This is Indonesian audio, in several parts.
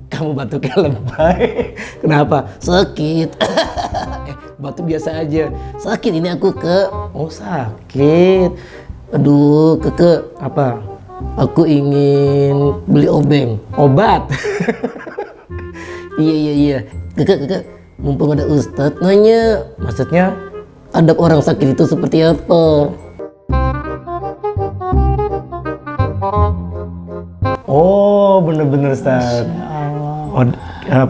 Kamu batuknya lebay. Kenapa? Sakit. Batuk biasa aja. Sakit ini aku ke. Oh sakit. Aduh keke apa? Aku ingin beli obeng. Obat. Iya. Keke. Mumpung ada Ustadz nanya. Maksudnya adab orang sakit itu seperti apa? Oh bener-bener Ustaz. Oh,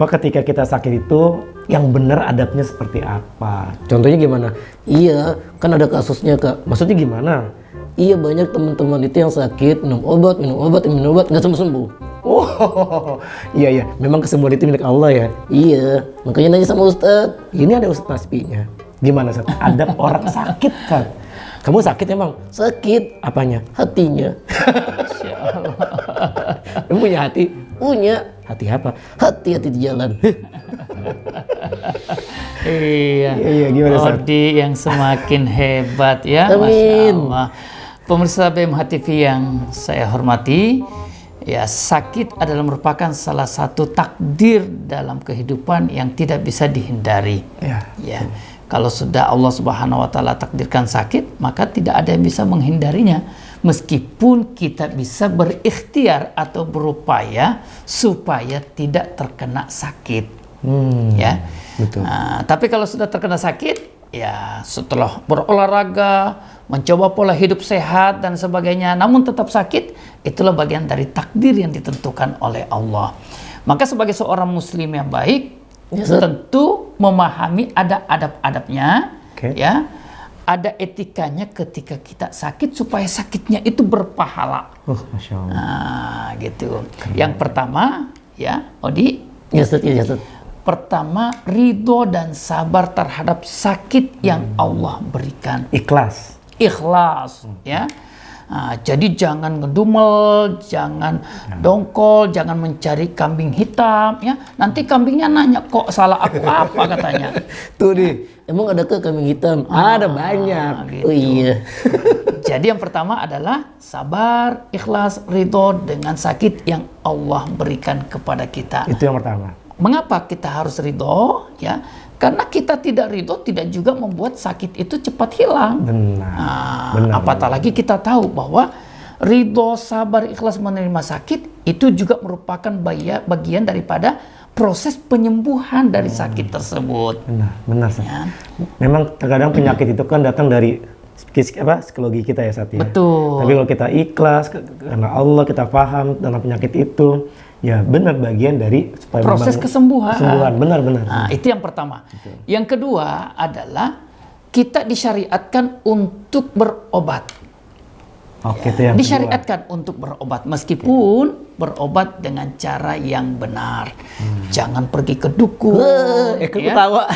ketika kita sakit itu yang benar adabnya seperti apa? Contohnya gimana? Iya, kan ada kasusnya Kak. Maksudnya gimana? Iya banyak teman-teman itu yang sakit minum obat nggak sembuh-sembuh. Oh iya. Memang kesembuhan itu milik Allah ya. Iya, makanya nanya sama Ustadz. Ini ada Ustadz Nasbinya. Gimana Ustadz? Adab orang sakit kan? Kamu sakit emang? Sakit. Apanya? Hatinya. Masya Allah. Kamu punya hati? Punya. Hati apa? Hati-hati di jalan. Iya, gimana Ustaz? Odi yang semakin hebat ya. Amin. Masya Allah. Pemirsa BMH TV yang saya hormati, ya sakit adalah merupakan salah satu takdir dalam kehidupan yang tidak bisa dihindari. Ya. Kalau sudah Allah Subhanahu wa taala takdirkan sakit, maka tidak ada yang bisa menghindarinya. Meskipun kita bisa berikhtiar atau berupaya supaya tidak terkena sakit. Ya. Betul. Nah, tapi kalau sudah terkena sakit, ya setelah berolahraga, mencoba pola hidup sehat dan sebagainya, namun tetap sakit, itulah bagian dari takdir yang ditentukan oleh Allah. Maka sebagai seorang muslim yang baik, tentu memahami ada adab-adabnya, ya, ada etikanya ketika kita sakit supaya sakitnya itu berpahala. Masya Allah. Nah, gitu. Yang pertama, ya, Odi. Ya, Ustaz. Pertama, ridho dan sabar terhadap sakit yang Allah berikan. Ikhlas, ya. Nah, jadi jangan ngedumel, jangan dongkol, jangan mencari kambing hitam, ya. Nanti kambingnya nanya, kok salah aku apa katanya. Tuh nih, emang ada ke kambing hitam? Ada banyak. Gitu. Oh iya. Jadi yang pertama adalah sabar, ikhlas, ridho dengan sakit yang Allah berikan kepada kita. Itu yang pertama. Mengapa kita harus ridho? Ya, karena kita tidak ridho tidak juga membuat sakit itu cepat hilang. Benar. Apatah lagi kita tahu bahwa ridho, sabar, ikhlas menerima sakit itu juga merupakan bagian daripada proses penyembuhan dari sakit tersebut. Benar. Ya. Memang terkadang penyakit itu kan datang dari psikologi kita ya Sat ya. Betul. Tapi kalau kita ikhlas karena Allah, kita paham tentang penyakit itu, ya benar bagian dari supaya proses kesembuhan. Benar. Nah, itu yang pertama. Betul. Yang kedua adalah kita disyariatkan untuk berobat. Oke, itu yang disyariatkan untuk berobat, meskipun berobat dengan cara yang benar. Jangan pergi ke dukun. Ketawa.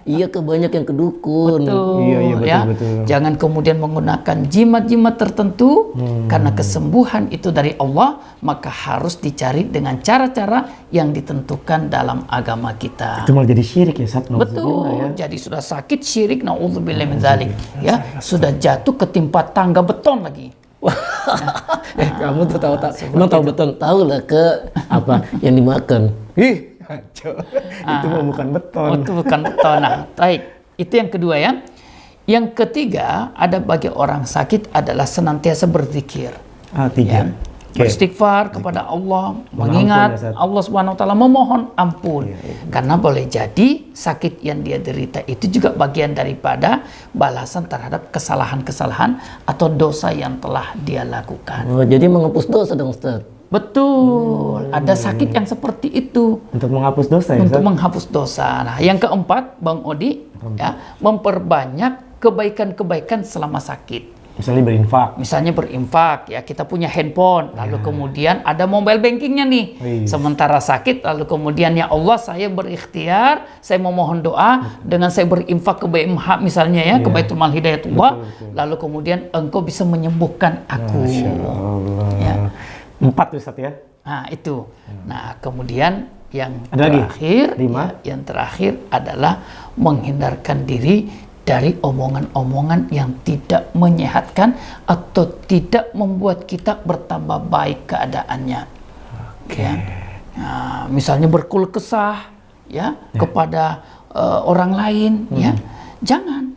Iya, kebanyak yang ke dukun. Betul. Iya, betul. Jangan kemudian menggunakan jimat-jimat tertentu, karena kesembuhan itu dari Allah, maka harus dicari dengan cara-cara yang ditentukan dalam agama kita. Itu malah jadi syirik ya, Sat. Betul. Ya. Jadi sudah sakit syirik, naudzubillah min dzalik. Ya, sudah jatuh ketimpa tangga beton lagi. Kamu tuh emang tahu beton? Tahu lah ke apa yang dimakan. Itu mah bukan beton. Itu bukan beton. Nah, baik. Itu yang kedua ya. Yang ketiga, ada bagi orang sakit adalah senantiasa berzikir. Tiga. Ya. Beristighfar kepada Allah, mengingat Allah Subhanahu wa taala, memohon ampun. Karena boleh jadi sakit yang dia derita itu juga bagian daripada balasan terhadap kesalahan-kesalahan atau dosa yang telah dia lakukan. Oh, jadi menghapus dosa dong, Ustaz. Betul. Ada sakit yang seperti itu. Untuk menghapus dosa ya, Untuk Ustaz? menghapus dosa. Nah, yang keempat, Bang Odi, ya, memperbanyak kebaikan-kebaikan selama sakit. Misalnya berinfak, ya, kita punya handphone, lalu kemudian ada mobile bankingnya nih. Sementara sakit, lalu kemudian ya Allah, saya berikhtiar, saya memohon doa dengan saya berinfak ke BMH misalnya ya, ke Baitul Mal Hidayatullah, lalu kemudian engkau bisa menyembuhkan aku. Masya Allah. Ya. 4 Ustaz ya. Nah, itu. Nah, kemudian yang ada terakhir, ya, yang terakhir adalah menghindarkan diri dari omongan-omongan yang tidak menyehatkan atau tidak membuat kita bertambah baik keadaannya. Ya. Nah, misalnya berkeluh kesah ya kepada orang lain ya. Jangan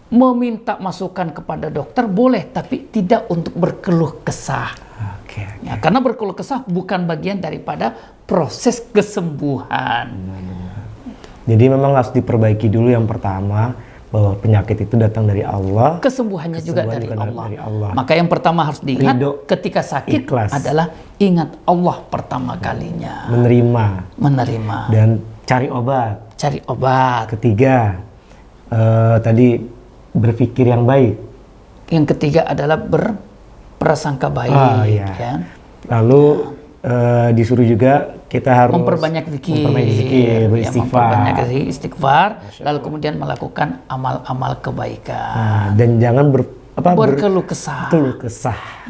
meminta masukan kepada dokter boleh, tapi tidak untuk berkeluh kesah. Ya, karena berkeluh kesah bukan bagian daripada proses kesembuhan. Jadi memang harus diperbaiki dulu yang pertama, bahwa penyakit itu datang dari Allah. Kesembuhannya juga dari Allah. dari Allah. Maka yang pertama harus diingat Ridho, ketika sakit ikhlas. adalah ingat Allah pertama kalinya. Menerima. Dan cari obat. Cari obat. Ketiga, tadi berpikir yang baik. Yang ketiga adalah berprasangka baik. Iya. Ya. Lalu disuruh juga kita harus Memperbanyak zikir, beristighfar. memperbanyak istighfar, lalu kemudian melakukan amal-amal kebaikan. Dan jangan berkeluh kesah.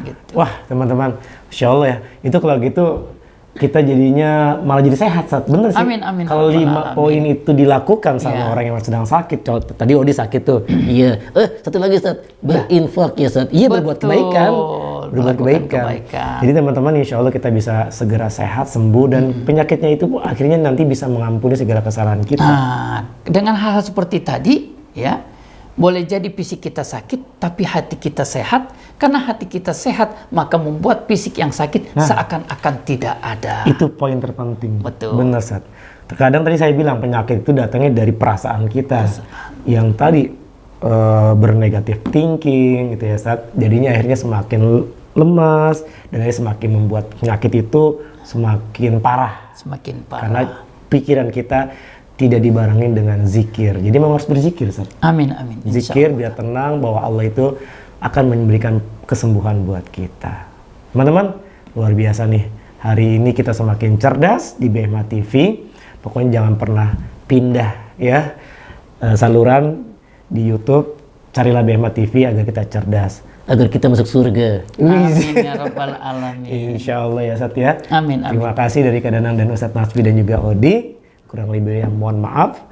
Gitu. Wah, teman-teman, Masya Allah ya. Itu kalau gitu kita jadinya malah jadi sehat, Sat. Bener sih. Amin. Kalau 5 poin itu dilakukan sama orang yang sedang sakit. Tadi Odi sakit tuh. Iya. Satu lagi, Sat. Berinfak ya, Sat. Iya, berbuat kebaikan. Berbuat kebaikan. Jadi teman-teman, insya Allah kita bisa segera sehat, sembuh, dan penyakitnya itu akhirnya nanti bisa mengampuni segala kesalahan kita. Nah, dengan hal-hal seperti tadi, ya, boleh jadi fisik kita sakit, tapi hati kita sehat. Karena hati kita sehat, maka membuat fisik yang sakit seakan-akan tidak ada. Itu poin terpenting. Betul. Benar, Sat. Terkadang tadi saya bilang penyakit itu datangnya dari perasaan kita. Yang tadi bernegatif thinking gitu ya, Sat. Jadinya akhirnya semakin lemas, dan akhirnya semakin membuat penyakit itu semakin parah. Semakin parah. Karena pikiran kita tidak dibarengin dengan zikir. Jadi memang harus berzikir, Sat. Amin. Zikir biar tenang bahwa Allah itu akan memberikan kesembuhan buat kita. Teman-teman, luar biasa nih. Hari ini kita semakin cerdas di BMH TV. Pokoknya jangan pernah pindah ya saluran di YouTube. Carilah BMH TV agar kita cerdas, agar kita masuk surga. Amin ya rabbal alamin. Insya Allah ya, Sat ya. Amin. Terima kasih dari Kak Danang dan Ustadz Nasfi dan juga Odi. Kurang lebihnya mohon maaf.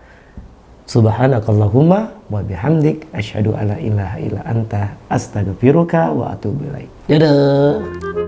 Subhanakallahumma wa bihamdik asyhadu alla ilaha illa anta astaghfiruka wa atubu ilaik. Dadah.